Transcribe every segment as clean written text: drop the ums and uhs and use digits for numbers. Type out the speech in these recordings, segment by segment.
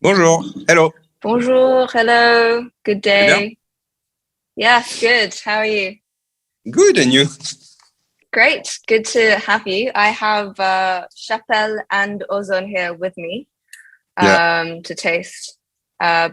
Bonjour. Hello. Bonjour, hello, good Tu vas bien? day. Yes, good. How are you? Good, and you? Great, good to have you. I have Chapelle and Ozone here with me Yeah. to taste.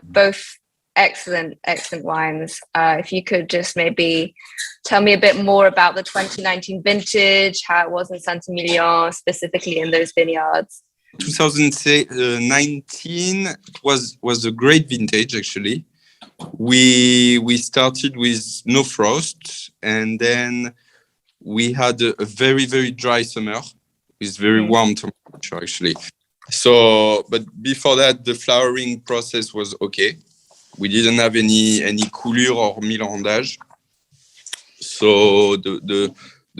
Both excellent, excellent wines. If you could just maybe tell me a bit more about the 2019 vintage, how it was in St Emilion, specifically in those vineyards. 2019 was a great vintage, actually. We started with no frost, and then we had a very, very dry summer with very warm temperature, actually. So, but before that, the flowering process was okay. We didn't have any coulure or millandage. So the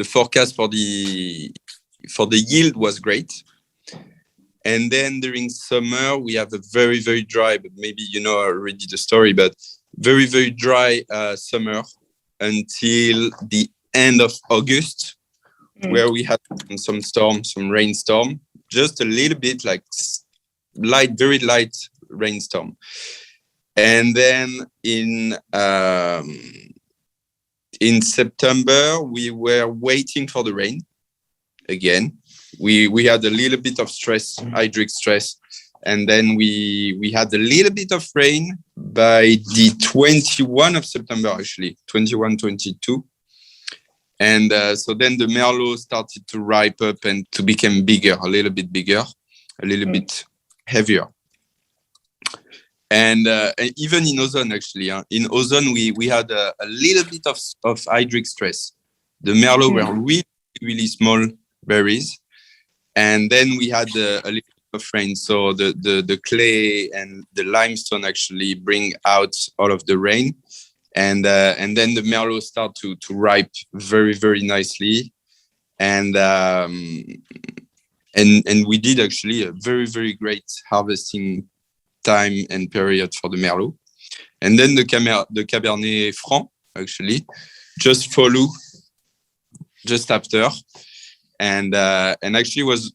forecast for the yield was great. And then during summer, we have a very, very dry, but maybe you know already the story, but very, very dry summer until the end of August, where we had some rainstorm, just a little bit like light, very light rainstorm. And then in September, we were waiting for the rain again. We had a little bit of stress, hydric stress, and then we had a little bit of rain by the 21 of September, actually, 21, 22. And so then the Merlot started to ripe up and to become bigger, a little bit bigger, a little bit heavier. And even in Ozone, actually, in Ozone, we had a little bit of hydric stress. The Merlot were really, really small berries. And then we had a little bit of rain. So the clay and the limestone actually bring out all of the rain. And then the Merlot start to ripe very, very nicely. And we did actually a very, very great harvesting time and period for the Merlot. And then the Cabernet Franc actually just follow just after. And actually was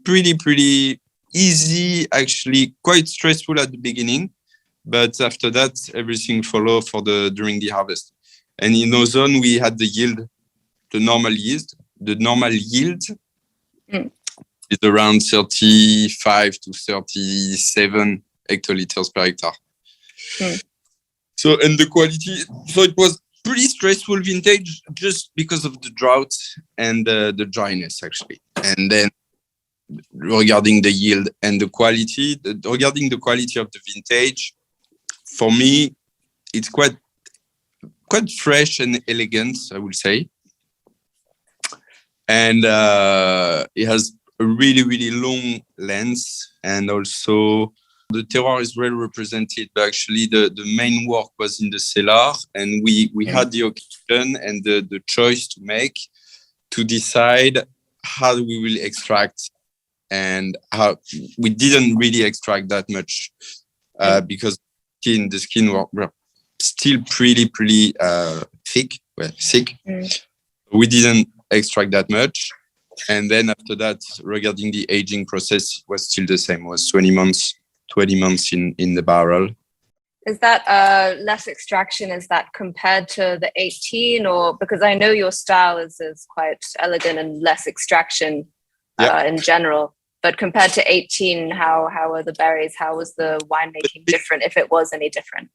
pretty easy, actually quite stressful at the beginning, but after that everything followed during the harvest. And in Ozone we had the normal yield is around 35 to 37 hectoliters per hectare. So, and the quality, so it was pretty stressful vintage just because of the drought and the dryness, actually. And then regarding the yield and the quality, regarding the quality of the vintage, for me, it's quite fresh and elegant, I would say. And it has a really, really long length, and also the terroir is well represented, but actually the main work was in the cellar, and we had the occasion and the choice to make to decide how we will extract, and how we didn't really extract that much because the skin were still pretty thick. We didn't extract that much. And then after that, regarding the aging process, was still the same. It was 20 months in the barrel. Is that less extraction? Is that compared to the 18, or because I know your style is quite elegant and less extraction in general, but compared to 18, how are the berries? How was the winemaking different, if it was any different?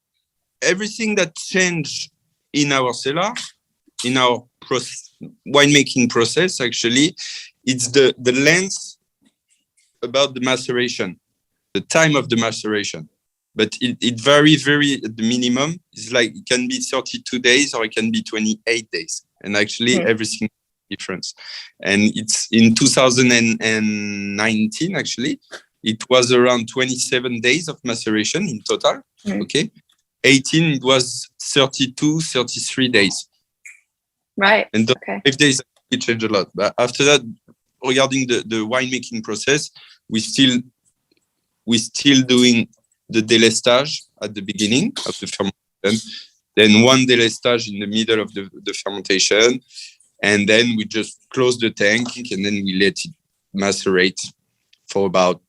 Everything that changed in our cellar, in our winemaking process, actually, it's the length about the maceration, the time of the maceration. But it varies very at the minimum. It's like it can be 32 days or it can be 28 days. And actually everything is different. And it's in 2019, actually, it was around 27 days of maceration in total. Okay. 18, it was 32, 33 days. Right. And the 5 days, it changed a lot. But after that, regarding the winemaking process, we still doing the délestage at the beginning of the fermentation, then one délestage in the middle of the fermentation, and then we just close the tank and then we let it macerate for about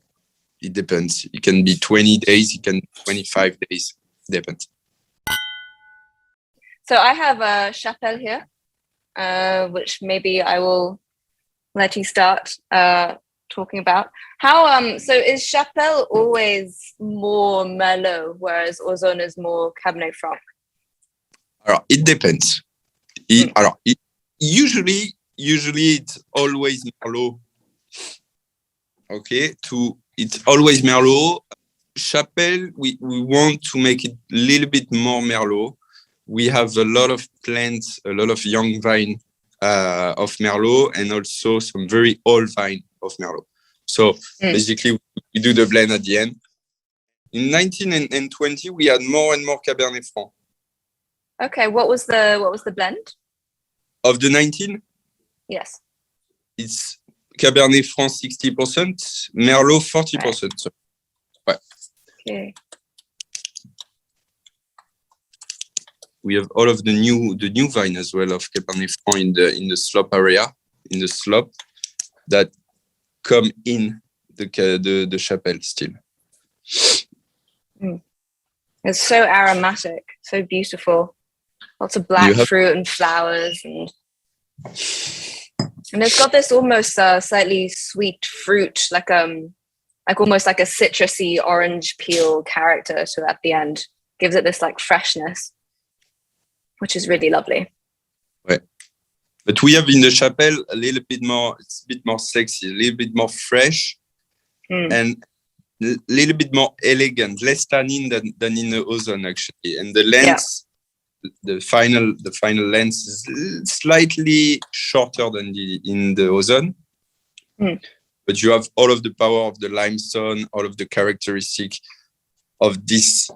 it depends. It can be 20 days, it can be 25 days, depends. So I have a Chapelle here, which maybe I will let you start talking about. How so is Chapelle always more Merlot, whereas Ausone is more Cabernet Franc? Alors, it depends. Usually it's always Merlot. Okay, it's always Merlot. Chapelle, we want to make it a little bit more Merlot. We have a lot of plants, a lot of young vine of Merlot, and also some very old vine of Merlot. So basically, we do the blend at the end. In 19 and 20, we had more and more Cabernet Franc. Okay, what was the blend? Of the 19? Yes. It's Cabernet Franc 60%, Merlot 40%. Right. So, right. Okay. We have all of the new vine as well of Cabernet Franc in the slope area, in the slope that come in the Chapelle still. It's so aromatic, so beautiful. Lots of black fruit and flowers, and it's got this almost slightly sweet fruit, like almost like a citrusy orange peel character to at the end. Gives it this like freshness, which is really lovely. Right. But we have in the Chapelle a little bit more, it's a bit more sexy, a little bit more fresh, and a little bit more elegant, less tannin than in the Ausone actually. And the length, the final length is slightly shorter than in the Ausone. But you have all of the power of the limestone, all of the characteristic of this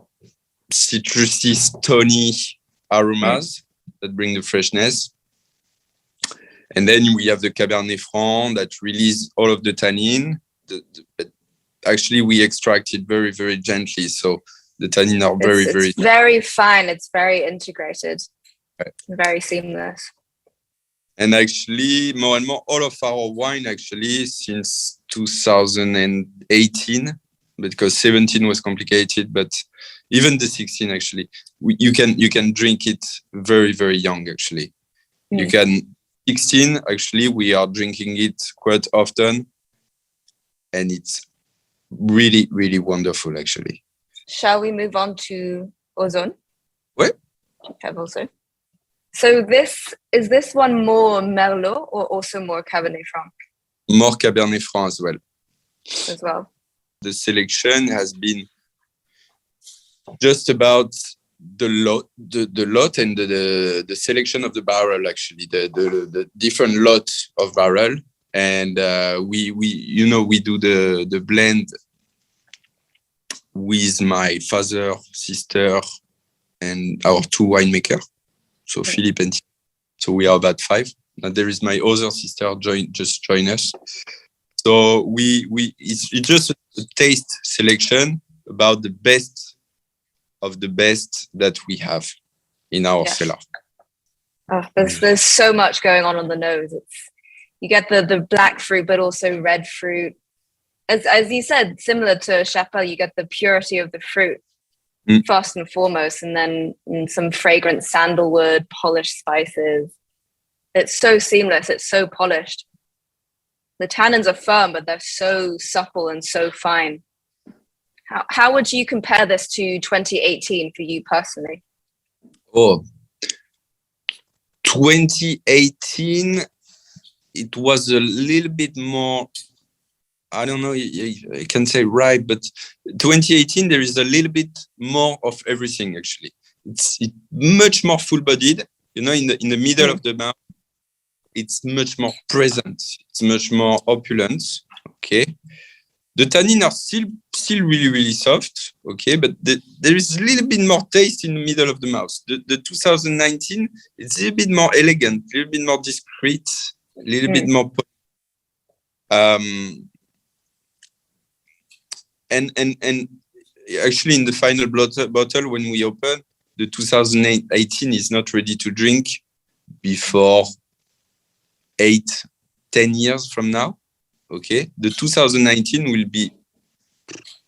citrusy, stony aromas that bring the freshness. And then we have the Cabernet Franc that release all of the tannin. But actually, we extract it very, very gently. So the tannin are it's very fine. It's very integrated, very seamless. And actually, more and more, all of our wine actually since 2018, because 17 was complicated, but even the 16 actually, you can drink it very, very young actually. You can 16 actually, we are drinking it quite often, and it's really, really wonderful actually. Shall we move on to Ausone? What? Have also. So is this one more Merlot or also more Cabernet Franc? More Cabernet Franc as well. As well. The selection has been just about the lot and the selection of the barrel actually, the different lot of barrel, and we do the blend with my father, sister, and our two winemakers. So Philippe and so we are about 5. And there is my other sister join us. So it's just a taste selection about the best of the best that we have in our cellar. Oh, there's so much going on the nose. You get the black fruit, but also red fruit. As you said, similar to Chapelle, you get the purity of the fruit first and foremost, and then some fragrant sandalwood, polished spices. It's so seamless. It's so polished. The tannins are firm, but they're so supple and so fine. How would you compare this to 2018 for you personally? Oh, 2018, it was a little bit more, I don't know, I can say right, but 2018, there is a little bit more of everything, actually. It's much more full-bodied, in the middle of the mouth. It's much more present. It's much more opulent, okay? The tannin are still really, really soft, okay? But there is a little bit more taste in the middle of the mouth. The 2019, it's a little bit more elegant, a little bit more discreet, a little bit more... And actually, in the final bottle, when we open, the 2018 is not ready to drink before 8-10 years from now. Okay, the 2019 will be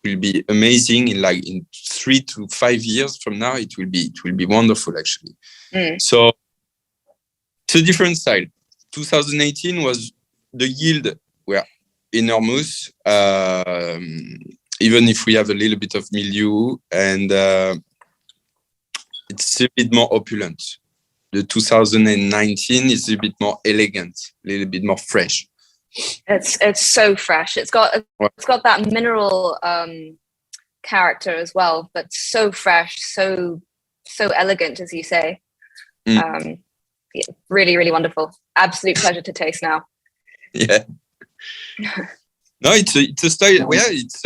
will be amazing. In 3 to 5 years from now, it will be wonderful actually. So it's a different style. 2018 was the yield were enormous, even if we have a little bit of milieu, and it's a bit more opulent. The 2019 is a bit more elegant, a little bit more fresh. It's so fresh. It's got that mineral character as well, but so fresh, so elegant, as you say. Yeah, really, really wonderful. Absolute pleasure to taste now. Yeah. No, it's a style. Yeah, it's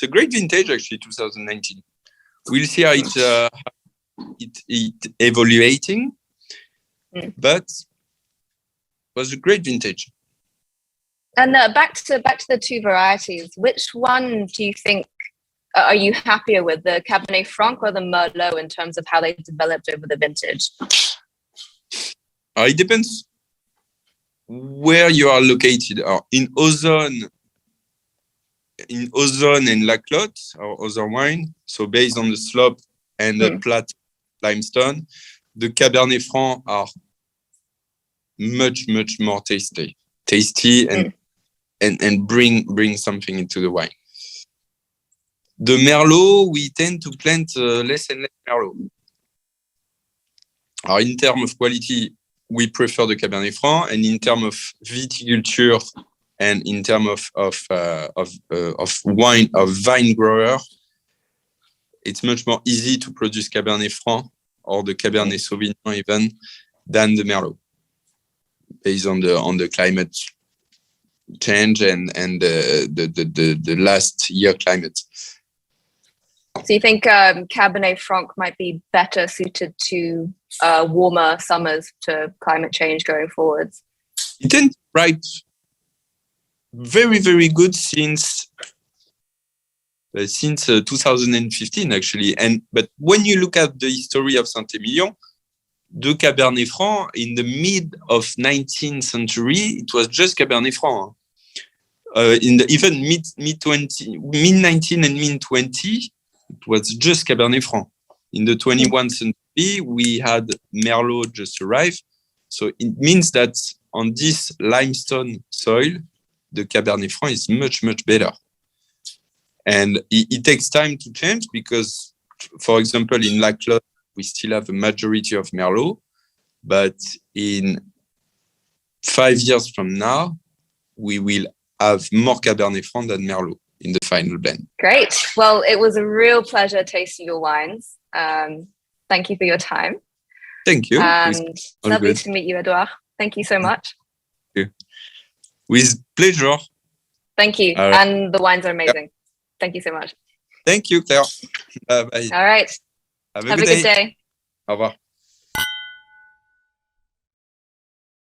a great vintage actually. 2019. We'll see how it evaluating, but was a great vintage. And back to the two varieties. Which one do you think are you happier with, the Cabernet Franc or the Merlot, in terms of how they developed over the vintage? It depends where you are located. In Ausone and La Clotte, or other wine, so based on the slope and the flat limestone, the Cabernet Franc are much more tasty and bring something into the wine. The Merlot, we tend to plant less and less Merlot. In terms of quality, we prefer the Cabernet Franc, and in terms of viticulture and in terms of vine grower, it's much more easy to produce Cabernet Franc or the Cabernet Sauvignon even than the Merlot, based on the climate change and the last year climate. So you think Cabernet Franc might be better suited to warmer summers, to climate change going forwards? It tends to write very, very good since 2015 actually. But when you look at the history of St Emilion, the Cabernet Franc in the mid of 19th century, it was just Cabernet Franc. Even mid 19 and mid 20, it was just Cabernet Franc. In the 21st century, we had Merlot just arrived. So it means that on this limestone soil, the Cabernet Franc is much better. And it takes time to change because, for example, in La Clotte, we still have a majority of Merlot, but in 5 years from now, we will have more Cabernet Franc than Merlot in the final blend. Great. Well, it was a real pleasure tasting your wines. Thank you for your time. Thank you. And lovely to meet you, Edouard. Thank you so much. Thank you. With pleasure. Thank you. And the wines are amazing. Thank you so much. Thank you, Claire. Bye. All right. Have a good day. Au revoir.